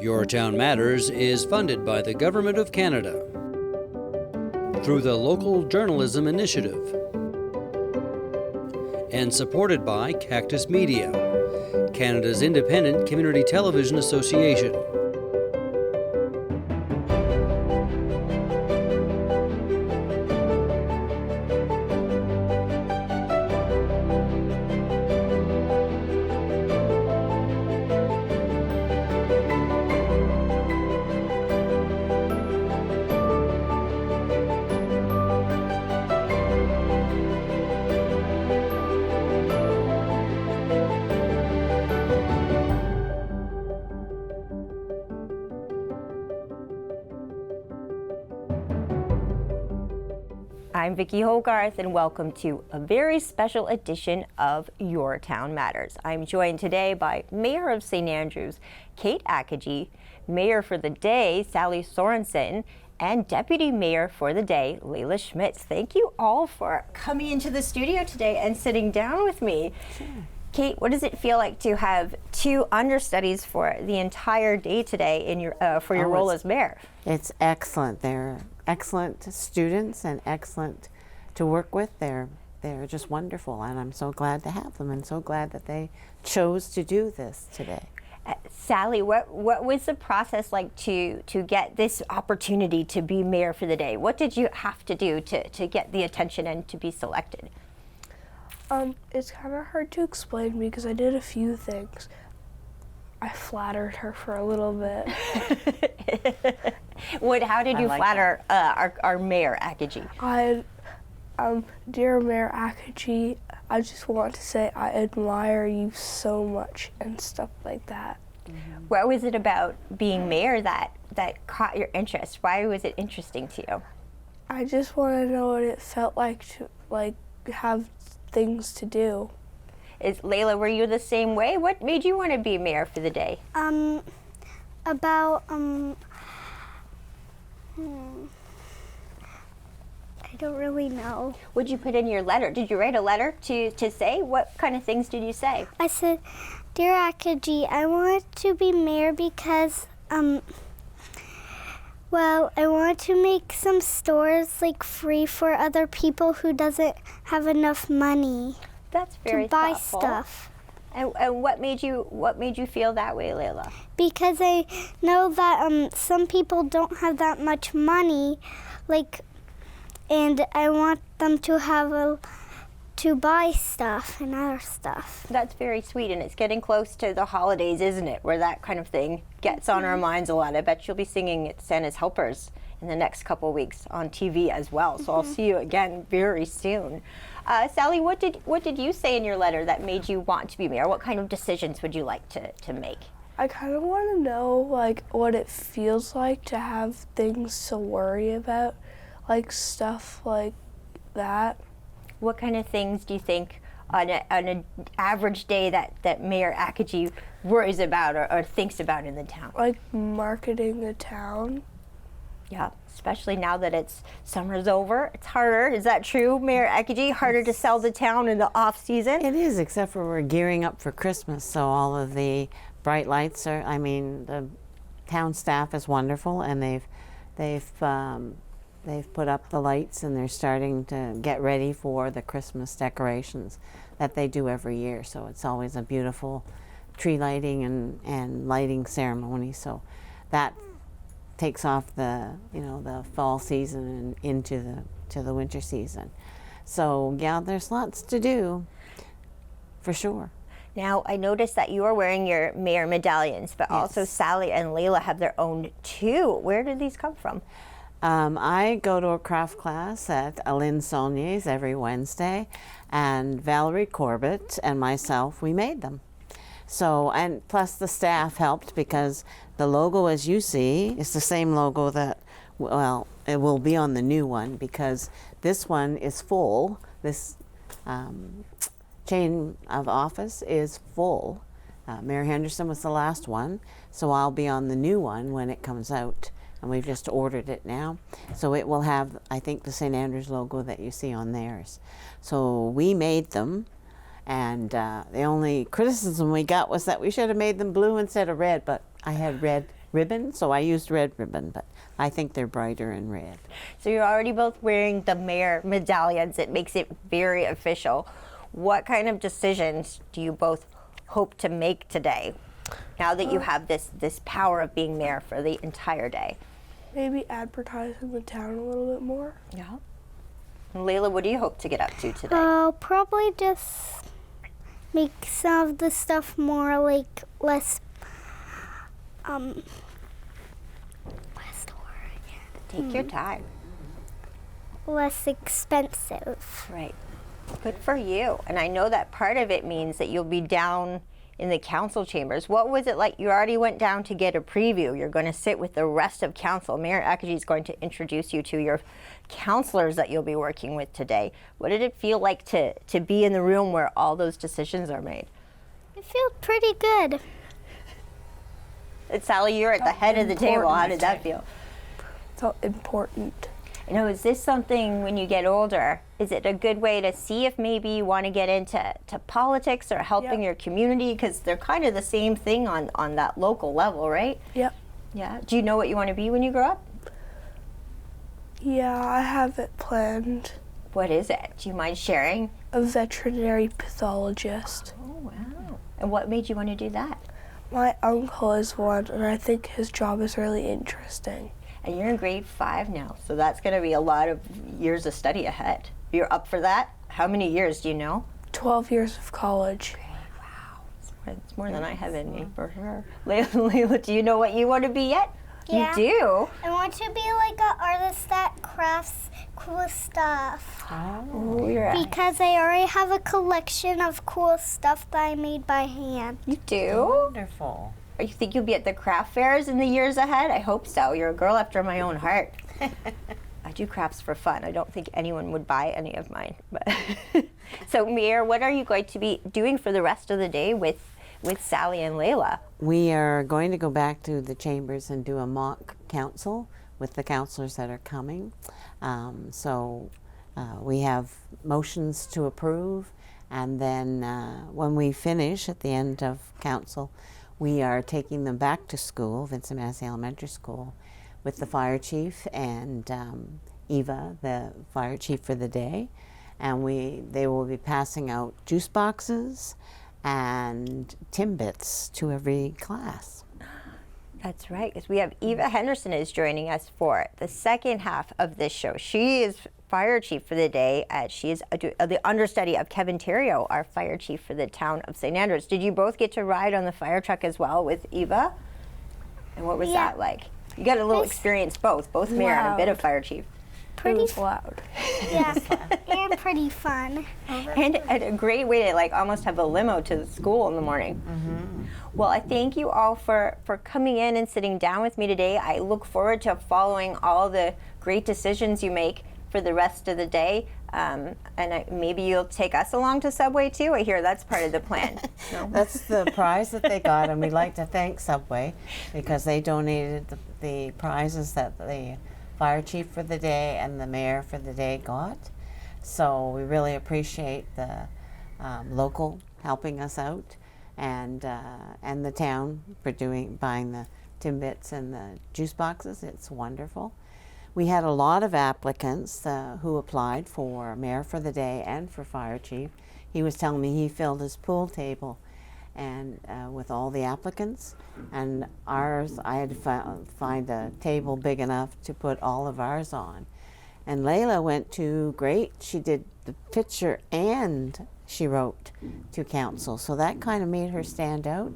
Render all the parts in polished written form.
Your Town Matters is funded by the Government of Canada through the Local Journalism Initiative and supported by Cactus Media, Canada's independent community television association. I'm Vicki Hogarth, and welcome to a very special edition of Your Town Matters. I'm joined today by Mayor of St. Andrews, Kate Akagi, Mayor for the day, Sally Sorensen, and Deputy Mayor for the day, Leila Schmitz. Thank you all for coming into the studio today and sitting down with me. Sure. Kate, what does it feel like to have two understudies for the entire day today in your for your role as mayor? It's excellent. They're excellent students and excellent to work with. They're just wonderful, and I'm so glad to have them and so glad that they chose to do this today. Sally, what was the process like to get this opportunity to be mayor for the day? What did you have to do to get the attention and to be selected? It's kind of hard to explain because I did a few things. I flattered her for a little bit. How did you flatter our Mayor Akagi? Dear Mayor Akagi, I just want to say I admire you so much and stuff like that. Mm-hmm. What was it about being mayor that caught your interest? Why was it interesting to you? I just want to know what it felt like to have things to do. Leila, were you the same way? What made you want to be mayor for the day? I don't really know. What did you put in your letter? Did you write a letter to say? What kind of things did you say? I said, Dear Akagi, I want to be mayor because, I want to make some stores free for other people who doesn't have enough money. That's very to buy thoughtful. Stuff. And what made you feel that way, Leila? Because I know that some people don't have that much money, and I want them to have to buy stuff and other stuff. That's very sweet, and it's getting close to the holidays, isn't it? Where that kind of thing gets on our minds a lot. I bet you'll be singing at Santa's Helpers in the next couple of weeks on TV as well. So I'll see you again very soon. Sally, what did you say in your letter that made you want to be mayor? What kind of decisions would you like to make? I kind of want to know what it feels like to have things to worry about, stuff like that. What kind of things do you think on an average day that Mayor Akagi worries about or thinks about in the town? Marketing the town. Yeah, especially now that summer's over. It's harder. Is that true, Mayor Akagi? Harder to sell the town in the off season? It is, except for we're gearing up for Christmas, so all of the bright lights the town staff is wonderful, and they've put up the lights, and they're starting to get ready for the Christmas decorations that they do every year. So it's always a beautiful tree lighting and lighting ceremony. So that takes off the fall season and into the winter season. So yeah, there's lots to do, for sure. Now, I noticed that you are wearing your mayor medallions, but also Sally and Leila have their own too. Where did these come from? I go to a craft class at Aline Saulnier's every Wednesday, and Valerie Corbett and myself, we made them. So, and plus the staff helped because the logo, as you see, is the same logo that, it will be on the new one because this one is full. This chain of office is full. Mayor Henderson was the last one, so I'll be on the new one when it comes out. And we've just ordered it now. So it will have, I think, the St. Andrews logo that you see on theirs. So we made them, and the only criticism we got was that we should have made them blue instead of red, but I had red ribbon, so I used red ribbon, but I think they're brighter in red. So you're already both wearing the mayor medallions. It makes it very official. What kind of decisions do you both hope to make today, now that you have this power of being mayor for the entire day? Maybe advertise in the town a little bit more. Yeah. Leila, what do you hope to get up to today? I'll probably just make some of the stuff more like less what's the word? Take your time. Less expensive. Right. Good for you. And I know that part of it means that you'll be down in the council chambers. What was it like? You already went down to get a preview. You're going to sit with the rest of council. Mayor Akagi is going to introduce you to your counselors that you'll be working with today. What did it feel like to be in the room where all those decisions are made? It feels pretty good. And Sally, you're at the head of the table. How did that feel? So important. You know, is this something when you get older, is it a good way to see if maybe you want to get into politics or helping your community? Because they're kind of the same thing on that local level, right? Yep. Yeah. Do you know what you want to be when you grow up? Yeah, I have it planned. What is it? Do you mind sharing? A veterinary pathologist. Oh, wow. And what made you want to do that? My uncle is one, and I think his job is really interesting. And you're in grade 5 now, so that's going to be a lot of years of study ahead. You're up for that? How many years do you know? 12 years of college. Wow. It's more than I have in me, for sure. Leila, do you know what you want to be yet? Yeah. You do? I want to be like an artist that crafts cool stuff. Oh, you're Because I already have a collection of cool stuff that I made by hand. You do? Wonderful. You think you'll be at the craft fairs in the years ahead? I hope so. You're a girl after my own heart. I do crafts for fun. I don't think anyone would buy any of mine. But so, Mayor, what are you going to be doing for the rest of the day with Sally and Leila? We are going to go back to the chambers and do a mock council with the councilors that are coming. We have motions to approve, and then when we finish at the end of council, we are taking them back to school, Vincent Massey Elementary School, with the fire chief and Eva, the fire chief for the day. And they will be passing out juice boxes and Timbits to every class. That's right, because we have Eva Henderson is joining us for the second half of this show. She is fire chief for the day. She is the understudy of Kevin Theriault, our fire chief for the town of St. Andrews. Did you both get to ride on the fire truck as well with Eva? And what was that like? You got a little experience both mayor and a bit of fire chief. Pretty loud. Yeah, and pretty fun. And a great way to like almost have a limo to the school in the morning. Mm-hmm. Well, I thank you all for coming in and sitting down with me today. I look forward to following all the great decisions you make for the rest of the day. Maybe you'll take us along to Subway too. I hear that's part of the plan. No? That's the prize that they got, and we'd like to thank Subway because they donated the prizes that the fire chief for the day and the mayor for the day got. So we really appreciate the local helping us out, and the town for buying the Timbits and the juice boxes. It's wonderful. We had a lot of applicants who applied for mayor for the day and for fire chief. He was telling me he filled his pool table and with all the applicants, and ours, I had to find a table big enough to put all of ours on. And Leila went to great. She did the picture and she wrote to council, so that kind of made her stand out.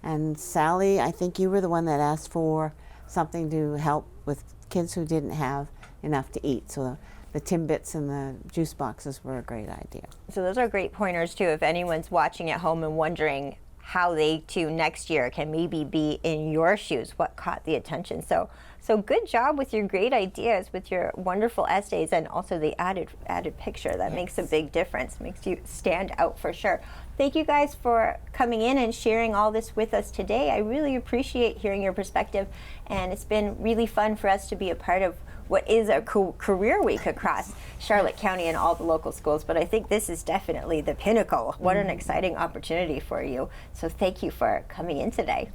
And Sally, I think you were the one that asked for something to help with kids who didn't have enough to eat. So the Timbits and the juice boxes were a great idea. So those are great pointers too if anyone's watching at home and wondering how they too next year can maybe be in your shoes, what caught the attention. So good job with your great ideas, with your wonderful essays, and also the added picture. That makes a big difference, makes you stand out for sure. Thank you guys for coming in and sharing all this with us today. I really appreciate hearing your perspective, and it's been really fun for us to be a part of what is a career week across Charlotte County and all the local schools, but I think this is definitely the pinnacle. What an exciting opportunity for you. So thank you for coming in today.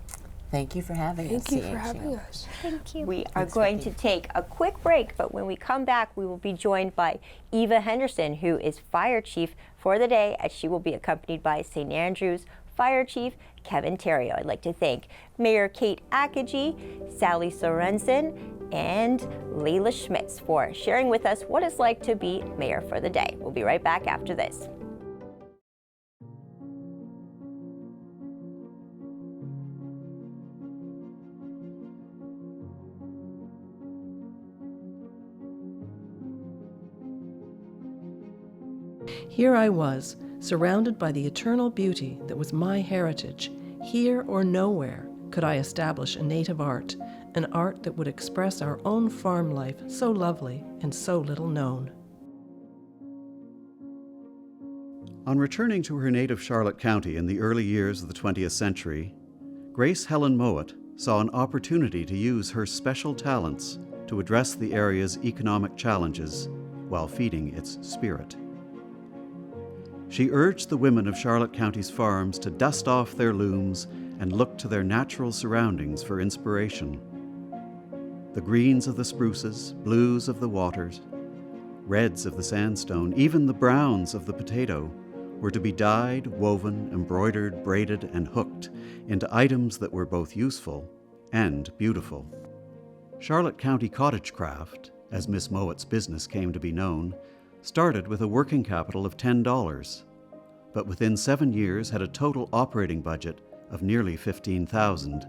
Thank you for having us. Thank you for CHCO. having us. Thank you. We are going to take a quick break, but when we come back, we will be joined by Eva Henderson, who is Fire Chief for the day, as she will be accompanied by St. Andrews Fire Chief Kevin Theriault. I'd like to thank Mayor Kate Akagi, Sally Sorensen, and Leila Schmitz for sharing with us what it's like to be mayor for the day. We'll be right back after this. Here I was, surrounded by the eternal beauty that was my heritage. Here or nowhere could I establish a native art, an art that would express our own farm life, so lovely and so little known. On returning to her native Charlotte County in the early years of the 20th century, Grace Helen Mowat saw an opportunity to use her special talents to address the area's economic challenges while feeding its spirit. She urged the women of Charlotte County's farms to dust off their looms and look to their natural surroundings for inspiration. The greens of the spruces, blues of the waters, reds of the sandstone, even the browns of the potato were to be dyed, woven, embroidered, braided, and hooked into items that were both useful and beautiful. Charlotte County Cottage Craft, as Miss Mowat's business came to be known, started with a working capital of $10, but within 7 years had a total operating budget of nearly $15,000.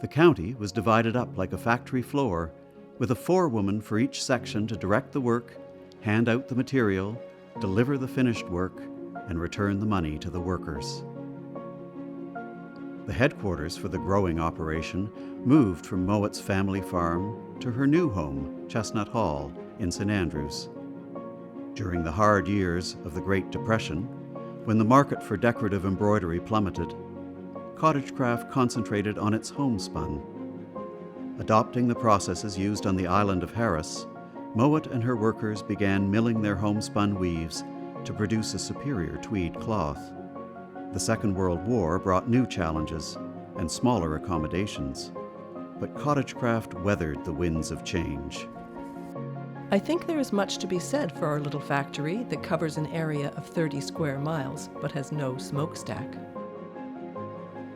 The county was divided up like a factory floor, with a forewoman for each section to direct the work, hand out the material, deliver the finished work, and return the money to the workers. The headquarters for the growing operation moved from Mowat's family farm to her new home, Chestnut Hall, in St. Andrews. During the hard years of the Great Depression, when the market for decorative embroidery plummeted, Cottage Craft concentrated on its homespun. Adopting the processes used on the island of Harris, Mowat and her workers began milling their homespun weaves to produce a superior tweed cloth. The Second World War brought new challenges and smaller accommodations, but Cottage Craft weathered the winds of change. I think there is much to be said for our little factory that covers an area of 30 square miles but has no smokestack.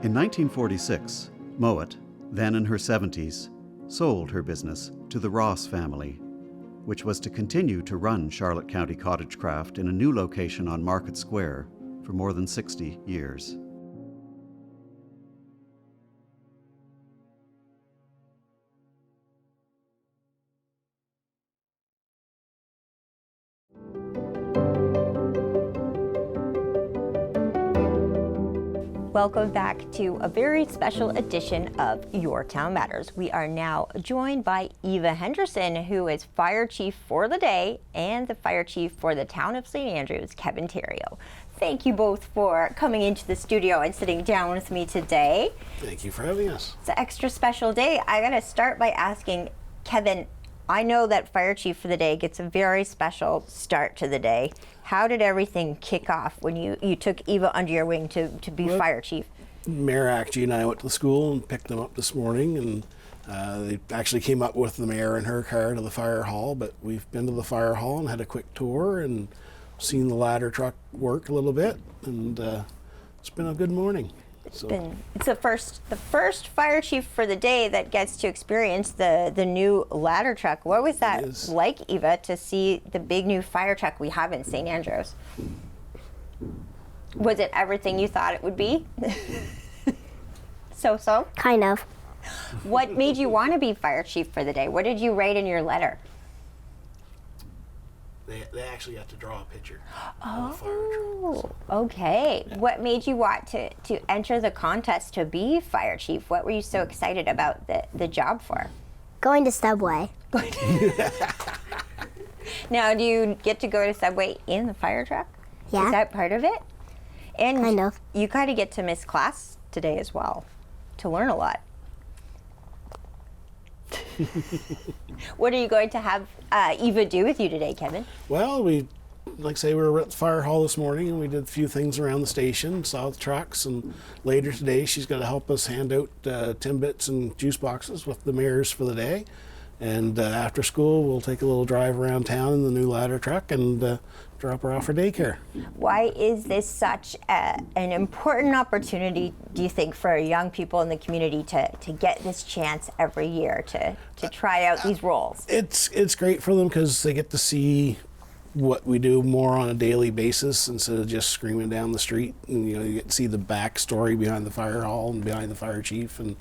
In 1946, Mowat, then in her 70s, sold her business to the Ross family, which was to continue to run Charlotte County Cottage Craft in a new location on Market Square for more than 60 years. Welcome back to a very special edition of Your Town Matters. We are now joined by Eva Henderson, who is Fire Chief for the day, and the Fire Chief for the town of St. Andrews, Kevin Theriault. Thank you both for coming into the studio and sitting down with me today. Thank you for having us. It's an extra special day. I gotta start by asking Kevin, I know that Fire Chief for the day gets a very special start to the day. How did everything kick off when you took Eva under your wing to be Fire Chief? Mayor Akagi and I went to the school and picked them up this morning, and they actually came up with the mayor in her car to the fire hall, but we've been to the fire hall and had a quick tour and seen the ladder truck work a little bit, and it's been a good morning. It's the first Fire Chief for the day that gets to experience the new ladder truck. What was that like, Eva, to see the big new fire truck we have in St. Andrews? Was it everything you thought it would be? So? Kind of. What made you want to be Fire Chief for the day? What did you write in your letter? They actually have to draw a picture of the fire truck. So. Okay. Yeah. What made you want to enter the contest to be Fire Chief? What were you so excited about the job for? Going to Subway. Now, do you get to go to Subway in the fire truck? Yeah. Is that part of it? And kind of. You kind of get to miss class today as well, to learn a lot. What are you going to have Eva do with you today, Kevin? Well, we like I say, we were at the fire hall this morning and we did a few things around the station, saw the trucks, and later today she's going to help us hand out Timbits and juice boxes with the mayors for the day. And after school, we'll take a little drive around town in the new ladder truck and drop her off for daycare. Why is this such an important opportunity, do you think, for young people in the community to get this chance every year to try out these roles? It's great for them because they get to see what we do more on a daily basis instead of just screaming down the street. And you get to see the backstory behind the fire hall and behind the fire chief, and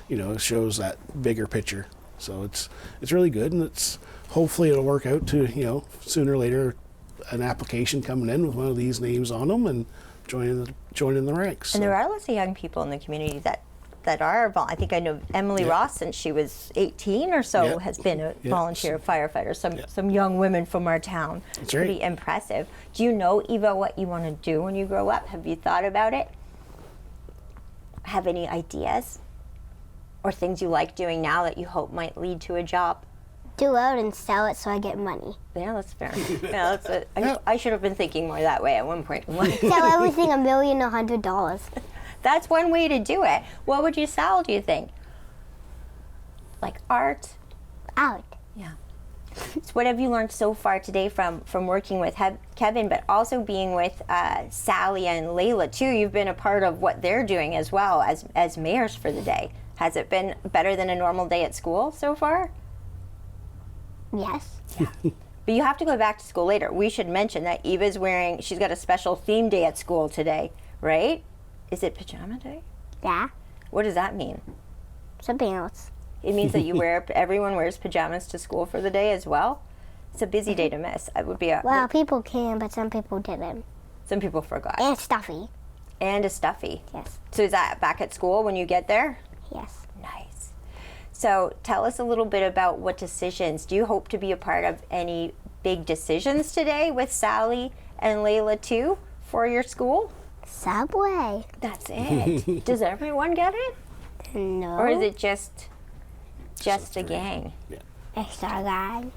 it shows that bigger picture. So it's really good, and hopefully it'll work out to sooner or later an application coming in with one of these names on them and joining the ranks. And there are lots of young people in the community that are. I think I know Emily Ross, since she was 18 or so, has been a volunteer firefighter. Some young women from our town. That's pretty impressive. Do you know, Eva, what you want to do when you grow up? Have you thought about it? Have any ideas? Or things you like doing now that you hope might lead to a job? Do out and sell it so I get money. Yeah, that's fair. I should have been thinking more that way at one point. Sell everything $1,100,000. That's one way to do it. What would you sell, do you think? Like art? Art. Yeah. So what have you learned so far today from working with Kevin, but also being with Sally and Leila too? You've been a part of what they're doing as well as mayors for the day. Has it been better than a normal day at school so far? Yes. Yeah. But you have to go back to school later. We should mention that Eva's she's got a special theme day at school today, right? Is it pajama day? Yeah. What does that mean? Something else. It means that everyone wears pajamas to school for the day as well? It's a busy day to miss. It would be well, people can, but some people didn't. Some people forgot. And stuffy. And a stuffy. Yes. So is that back at school when you get there? Yes. Nice. So tell us a little bit about what decisions. Do you hope to be a part of any big decisions today with Sally and Leila too for your school? Subway. That's it. Does everyone get it? No. Or is it just the gang? Yeah. Extra gang.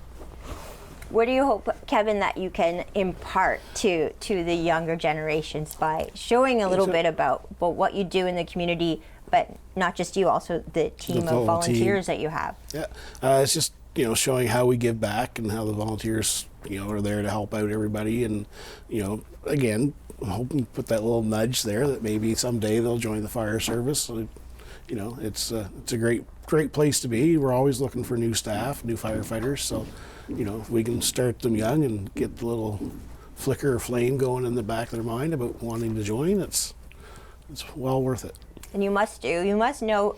What do you hope, Kevin, that you can impart to the younger generations by showing a little bit about what you do in the community, but not just you, also the team of volunteers that you have? Yeah, it's just showing how we give back and how the volunteers are there to help out everybody, and again, I'm hoping to put that little nudge there that maybe someday they'll join the fire service. So, it's a great place to be. We're always looking for new staff, new firefighters. So, if we can start them young and get the little flicker or flame going in the back of their mind about wanting to join, it's well worth it. And you must know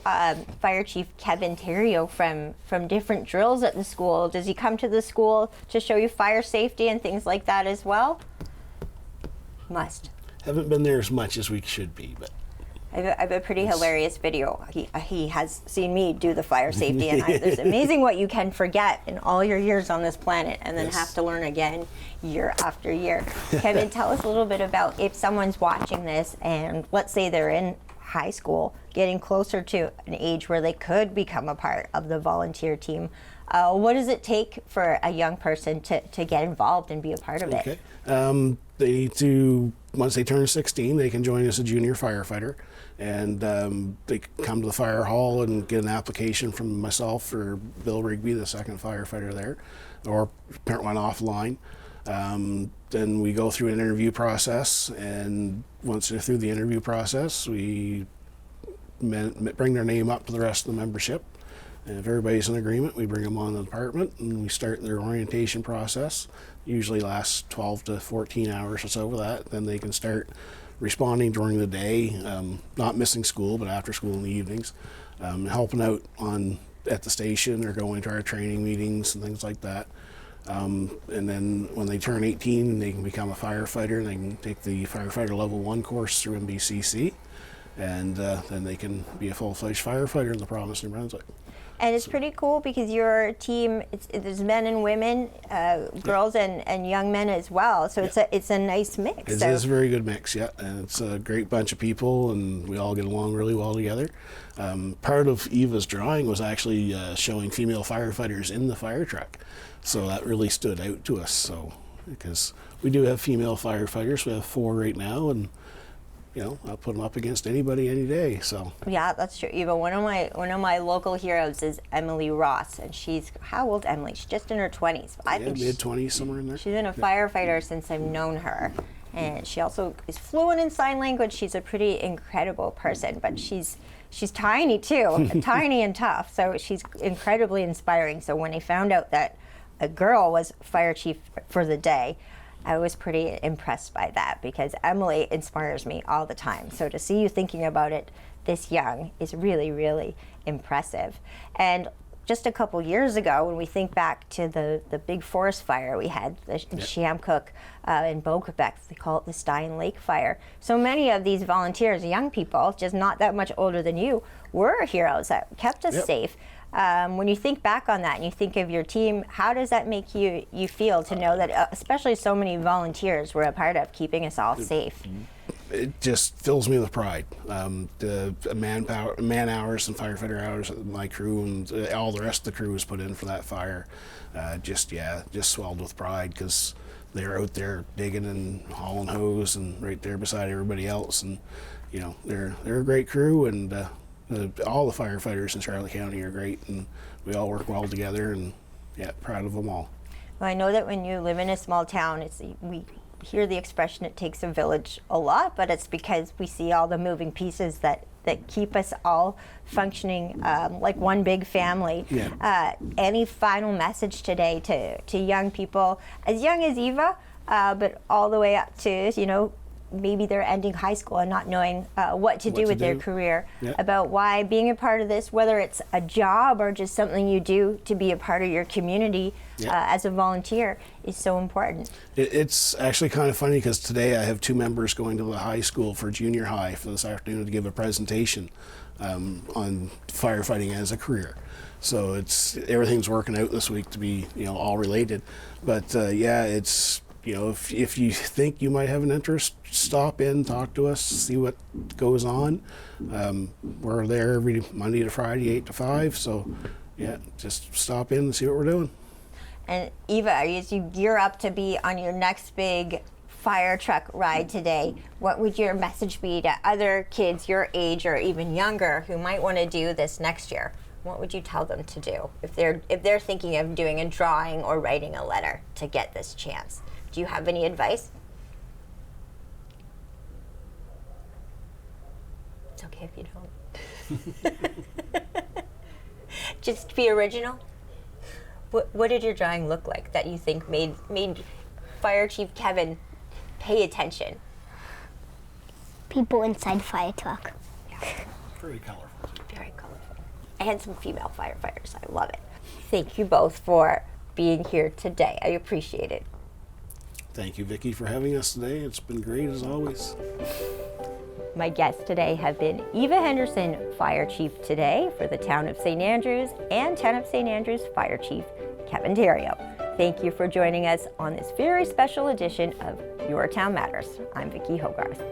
Fire Chief Kevin Theriault from different drills at the school. Does he come to the school to show you fire safety and things like that as well? Must. Haven't been there as much as we should be, but I have a pretty hilarious video. He has seen me do the fire safety, and it's amazing what you can forget in all your years on this planet and then have to learn again year after year. Kevin, tell us a little bit about if someone's watching this and let's say they're in high school, getting closer to an age where they could become a part of the volunteer team. What does it take for a young person to get involved and be a part of it? They need to, once they turn 16, they can join as a junior firefighter, and they come to the fire hall and get an application from myself or Bill Rigby, the second firefighter there, or parent one offline. Then we go through an interview process, and once they're through the interview process, we bring their name up to the rest of the membership. And if everybody's in agreement, we bring them on the department and we start their orientation process. Usually lasts 12 to 14 hours or so with that. Then they can start responding during the day, not missing school, but after school in the evenings, helping out at the station or going to our training meetings and things like that. And then when they turn 18, they can become a firefighter, and they can take the firefighter level 1 course through MBCC, and then they can be a full-fledged firefighter in the province of New Brunswick. And it's pretty cool because your team, there's men and women, girls and young men as well. So it's a nice mix. It is a very good mix, yeah. And it's a great bunch of people, and we all get along really well together. Part of Eva's drawing was actually showing female firefighters in the fire truck. So that really stood out to us. So because we do have female firefighters. We have 4 right now, and I'll put them up against anybody any day. So yeah, that's true. Eva, one of my local heroes is Emily Ross, and she's, how old Emily? She's just in her 20s. I think mid-20s, somewhere in there. She's been a firefighter since I've known her, and she also is fluent in sign language. She's a pretty incredible person, but she's tiny too, tiny and tough. So she's incredibly inspiring. So when I found out that a girl was fire chief for the day, I was pretty impressed by that, because Emily inspires me all the time. So to see you thinking about it this young is really, really impressive. And just a couple years ago, when we think back to the big forest fire we had, the Shamcook in Beau-Quebec, they call it the Stein Lake Fire. So many of these volunteers, young people, just not that much older than you, were heroes that kept us safe. When you think back on that and you think of your team, how does that make you feel to know that especially so many volunteers were a part of keeping us all safe? It just fills me with pride. The man hours and firefighter hours that my crew and all the rest of the crew was put in for that fire, just swelled with pride, because they're out there digging and hauling hose and right there beside everybody else, and they're a great crew, and all the firefighters in Charlotte County are great, and we all work well together, and proud of them all. Well, I know that when you live in a small town, we hear the expression, it takes a village a lot, but it's because we see all the moving pieces that keep us all functioning like one big family. Any final message today to young people, as young as Eva, but all the way up to, maybe they're ending high school and not knowing what to do with their career, about why being a part of this, whether it's a job or just something you do to be a part of your community as a volunteer, is so important. It's actually kind of funny, because today I have 2 members going to the high school for junior high for this afternoon to give a presentation on firefighting as a career. So everything's working out this week to be all related. But it's if you think you might have an interest, stop in, talk to us, see what goes on. We're there every Monday to Friday, 8 to 5. So just stop in and see what we're doing. And Eva, as you gear up to be on your next big fire truck ride today, what would your message be to other kids your age or even younger who might want to do this next year? What would you tell them to do if they're thinking of doing a drawing or writing a letter to get this chance? Do you have any advice? It's okay if you don't. Just be original. What did your drawing look like that you think made Fire Chief Kevin pay attention? People inside fire truck. Very colorful. Very colorful. And some female firefighters. I love it. Thank you both for being here today. I appreciate it. Thank you, Vicki, for having us today. It's been great as always. My guests today have been Eva Henderson, Fire Chief today for the Town of St. Andrews, and Town of St. Andrews Fire Chief Kevin Theriault. Thank you for joining us on this very special edition of Your Town Matters. I'm Vicki Hogarth.